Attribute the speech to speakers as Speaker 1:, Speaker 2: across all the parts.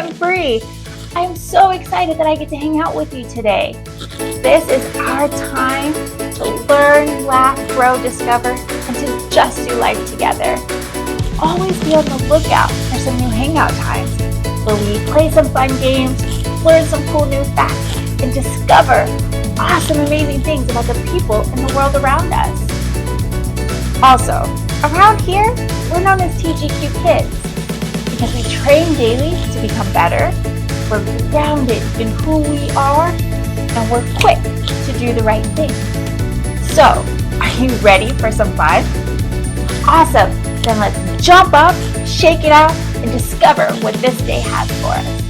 Speaker 1: Aunt Bree. I'm so excited that I get to hang out with you today. This is our time to learn, laugh, grow, discover, and to just do life together. Always be on the lookout for some new hangout times where we play some fun games, learn some cool new facts, and discover awesome, amazing things about the people in the world around us. Also, around here, we're known as TGQ Kidz because we train daily to become better, we're grounded in who we are, and we're quick to do the right thing. So, are you ready for some fun? Awesome! Then let's jump up, shake it out, and discover what this day has for us.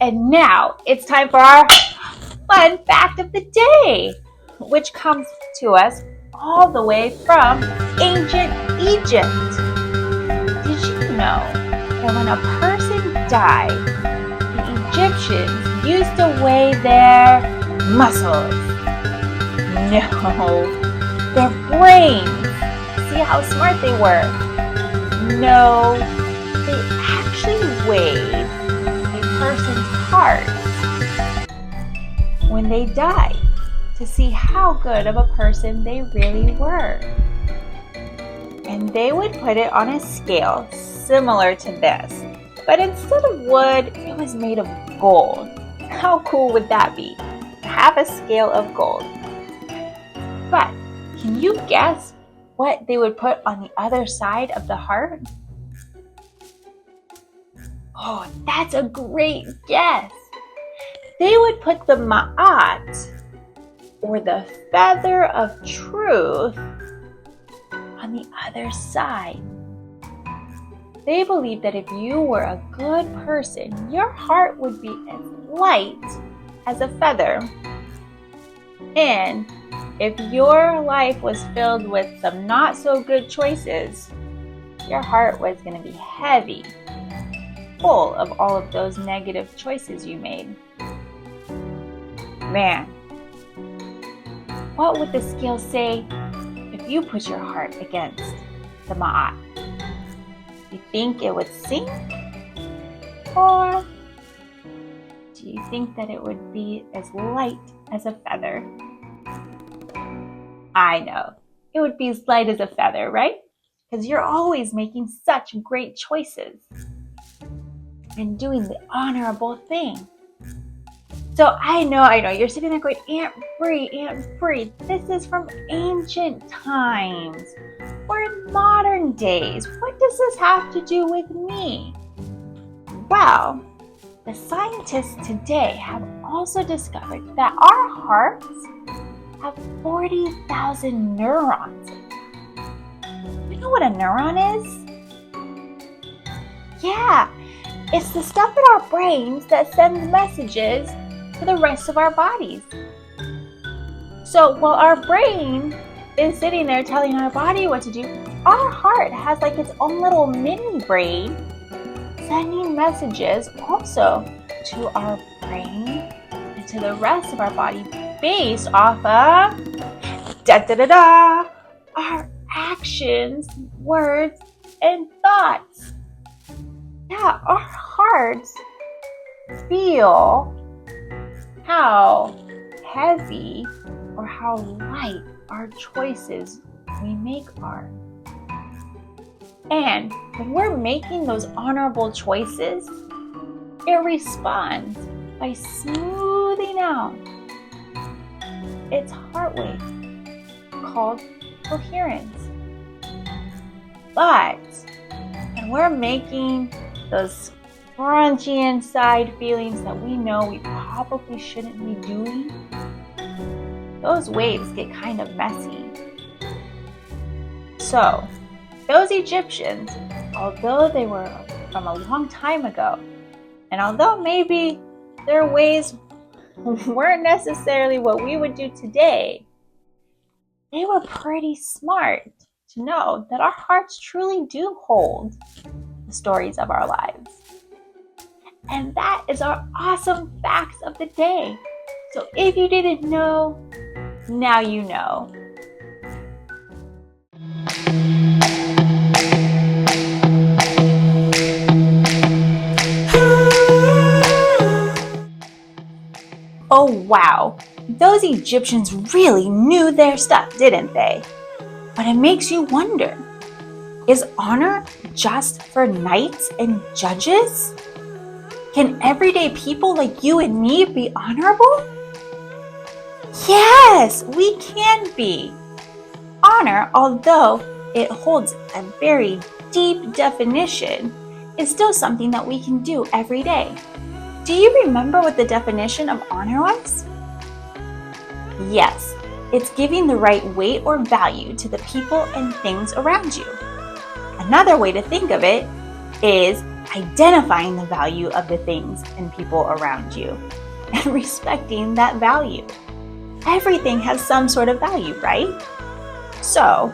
Speaker 1: And now it's time for our fun fact of the day, which comes to us all the way from ancient Egypt. Did you know that when a person died, the Egyptians used to weigh their muscles? No, their brains. See how smart they were? No, they actually weighed person's heart when they died to see how good of a person they really were. And they would put it on a scale similar to this, but instead of wood, it was made of gold. How cool would that be? To have a scale of gold. But can you guess what they would put on the other side of the heart? Oh, that's a great guess. They would put the ma'at, or the feather of truth, on the other side. They believed that if you were a good person, your heart would be as light as a feather. And if your life was filled with some not so good choices, your heart was going to be heavy, full of all of those negative choices you made. Man, what would the scale say if you put your heart against the ma'at? Do you think it would sink? Or do you think that it would be as light as a feather? I know, it would be as light as a feather, right? Because you're always making such great choices and doing the honorable thing. So I know, you're sitting there going, Aunt Bree, this is from ancient times. We're in modern days. What does this have to do with me? Well, the scientists today have also discovered that our hearts have 40,000 neurons. You know what a neuron is? Yeah. It's the stuff in our brains that sends messages to the rest of our bodies. So while our brain is sitting there telling our body what to do, our heart has like its own little mini brain sending messages also to our brain and to the rest of our body based off of our actions, words, and thoughts. Yeah, our hearts feel how heavy or how light our choices we make are. And when we're making those honorable choices, it responds by smoothing out its heart wave called coherence. But when we're making those crunchy inside feelings that we know we probably shouldn't be doing, those waves get kind of messy. So, those Egyptians, although they were from a long time ago, and although maybe their ways weren't necessarily what we would do today, they were pretty smart to know that our hearts truly do hold the stories of our lives. And that is our awesome facts of the day. So if you didn't know, now you know. Oh wow, those Egyptians really knew their stuff, didn't they? But it makes you wonder, is honor just for knights and judges? Can everyday people like you and me be honorable? Yes, we can be. Honor, although it holds a very deep definition, is still something that we can do every day. Do you remember what the definition of honor was? Yes, it's giving the right weight or value to the people and things around you. Another way to think of it is identifying the value of the things and people around you and respecting that value. Everything has some sort of value, right? So,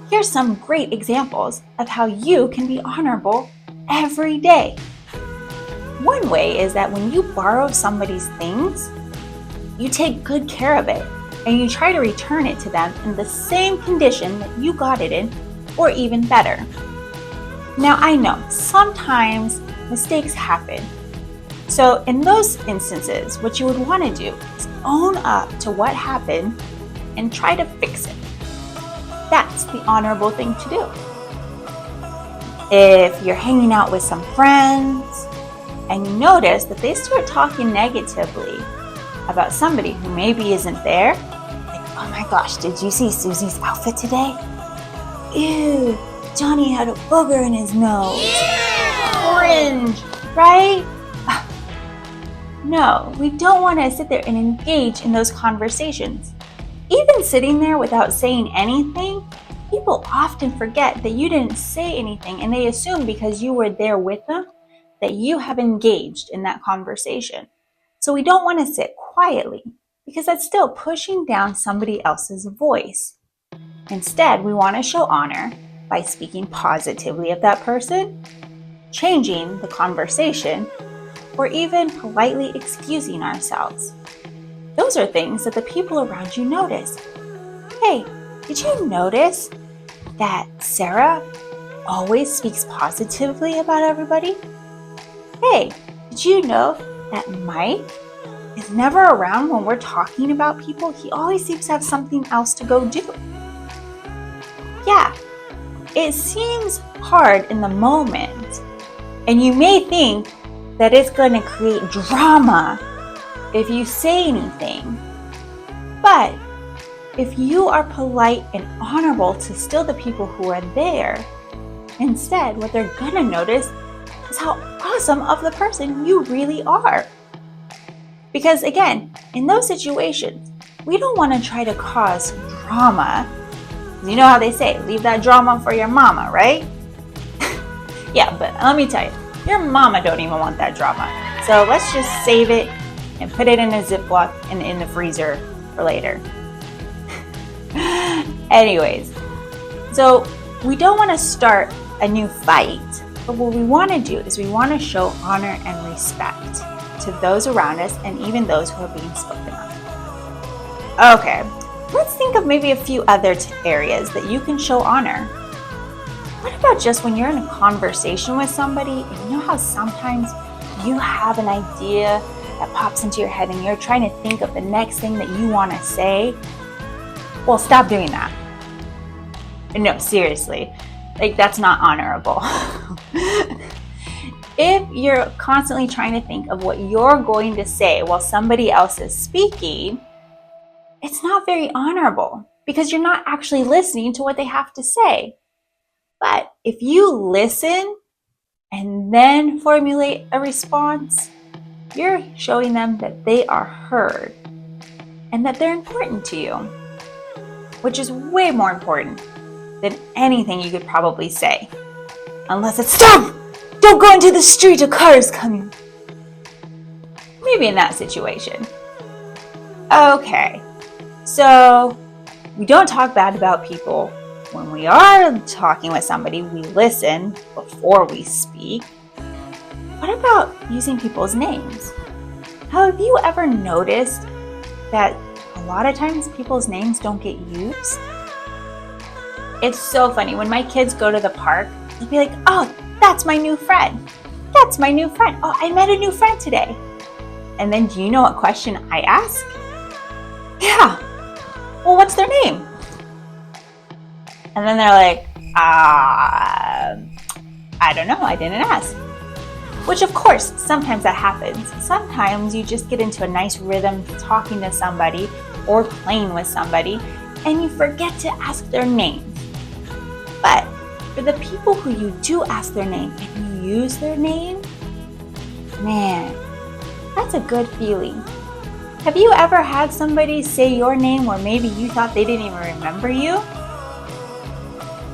Speaker 1: here's some great examples of how you can be honorable every day. One way is that when you borrow somebody's things, you take good care of it and you try to return it to them in the same condition that you got it in, or even better. Now I know sometimes mistakes happen. So in those instances, what you would want to do is own up to what happened and try to fix it. That's the honorable thing to do. If you're hanging out with some friends and you notice that they start talking negatively about somebody who maybe isn't there, like, oh my gosh, did you see Susie's outfit today? Ew, Johnny had a booger in his nose. Yeah! Cringe, right? No, we don't want to sit there and engage in those conversations. Even sitting there without saying anything, people often forget that you didn't say anything and they assume because you were there with them that you have engaged in that conversation. So we don't want to sit quietly because that's still pushing down somebody else's voice. Instead, we want to show honor by speaking positively of that person, changing the conversation, or even politely excusing ourselves. Those are things that the people around you notice. Hey, did you notice that Sarah always speaks positively about everybody? Hey, did you know that Mike is never around when we're talking about people? He always seems to have something else to go do. Yeah, it seems hard in the moment, and you may think that it's going to create drama if you say anything. But if you are polite and honorable to still the people who are there, instead what they're going to notice is how awesome of the person you really are. Because again, in those situations, we don't want to try to cause drama. You know how they say, leave that drama for your mama, right? Yeah, but let me tell you, your mama don't even want that drama. So let's just save it and put it in a Ziploc and in the freezer for later. Anyways, so we don't want to start a new fight, but what we want to do is we want to show honor and respect to those around us and even those who are being spoken of. Okay, let's think of maybe a few other areas that you can show honor. What about just when you're in a conversation with somebody and you know how sometimes you have an idea that pops into your head and you're trying to think of the next thing that you want to say? Well, stop doing that. No, seriously, like that's not honorable. If you're constantly trying to think of what you're going to say while somebody else is speaking, it's not very honorable because you're not actually listening to what they have to say. But if you listen and then formulate a response, you're showing them that they are heard and that they're important to you, which is way more important than anything you could probably say. Unless it's, stop! Don't go into the street, a car is coming. Maybe in that situation. Okay, so we don't talk bad about people. When we are talking with somebody, we listen before we speak. What about using people's names? Have you ever noticed that a lot of times people's names don't get used? It's so funny. When my kids go to the park, they'll be like, oh, that's my new friend. That's my new friend. Oh, I met a new friend today. And then do you know what question I ask? Yeah. Well, what's their name? And then they're like, I don't know. I didn't ask. Which, of course, sometimes that happens. Sometimes you just get into a nice rhythm talking to somebody or playing with somebody, and you forget to ask their name. But for the people who you do ask their name and you use their name, man, that's a good feeling. Have you ever had somebody say your name where maybe you thought they didn't even remember you?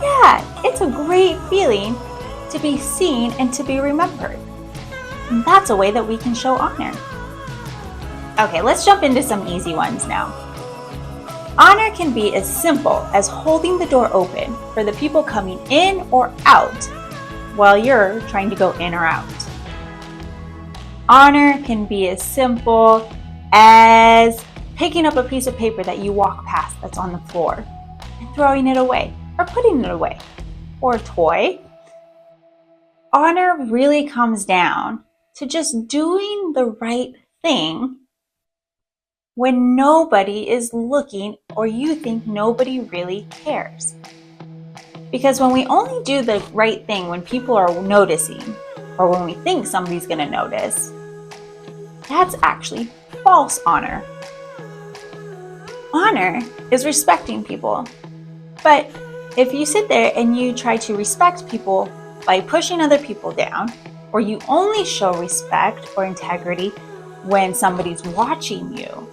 Speaker 1: Yeah, it's a great feeling to be seen and to be remembered. And that's a way that we can show honor. Okay, let's jump into some easy ones now. Honor can be as simple as holding the door open for the people coming in or out while you're trying to go in or out. Honor can be as simple as picking up a piece of paper that you walk past that's on the floor and throwing it away or putting it away, or a toy. Honor really comes down to just doing the right thing when nobody is looking or you think nobody really cares. Because when we only do the right thing when people are noticing or when we think somebody's going to notice, that's actually false honor. Honor is respecting people. But if you sit there and you try to respect people by pushing other people down, or you only show respect or integrity when somebody's watching you,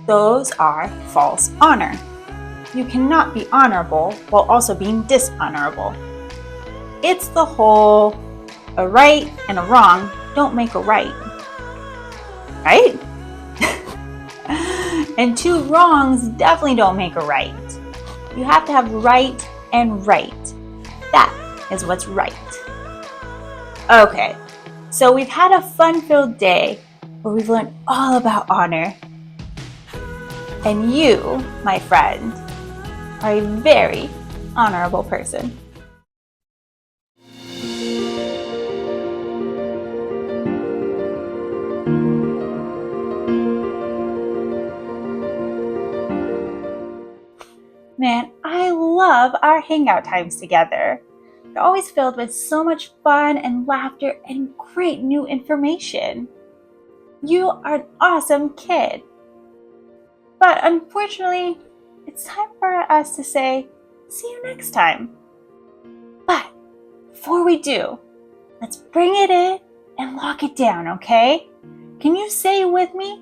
Speaker 1: those are false honor. You cannot be honorable while also being dishonorable. It's the whole a right and a wrong don't make a right. Right? And two wrongs definitely don't make a right. You have to have right and right. That is what's right. Okay, so we've had a fun-filled day where we've learned all about honor. And you, my friend, are a very honorable person. Man, I love our hangout times together. They're always filled with so much fun and laughter and great new information. You are an awesome kid. But unfortunately, it's time for us to say, see you next time. But before we do, let's bring it in and lock it down, okay? Can you say with me?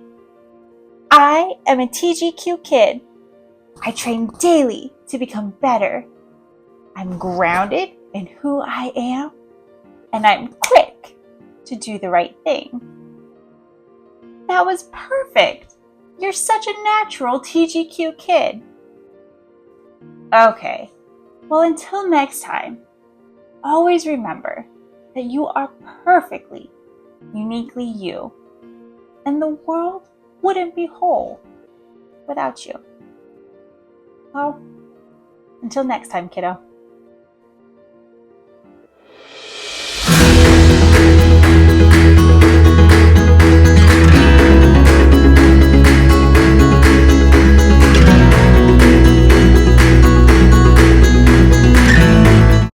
Speaker 1: I am a TGQ kid. I train daily to become better. I'm grounded in who I am, and I'm quick to do the right thing. That was perfect. You're such a natural TGQ kid. Okay, well, until next time, always remember that you are perfectly, uniquely you, and the world wouldn't be whole without you. Well, until next time, kiddo.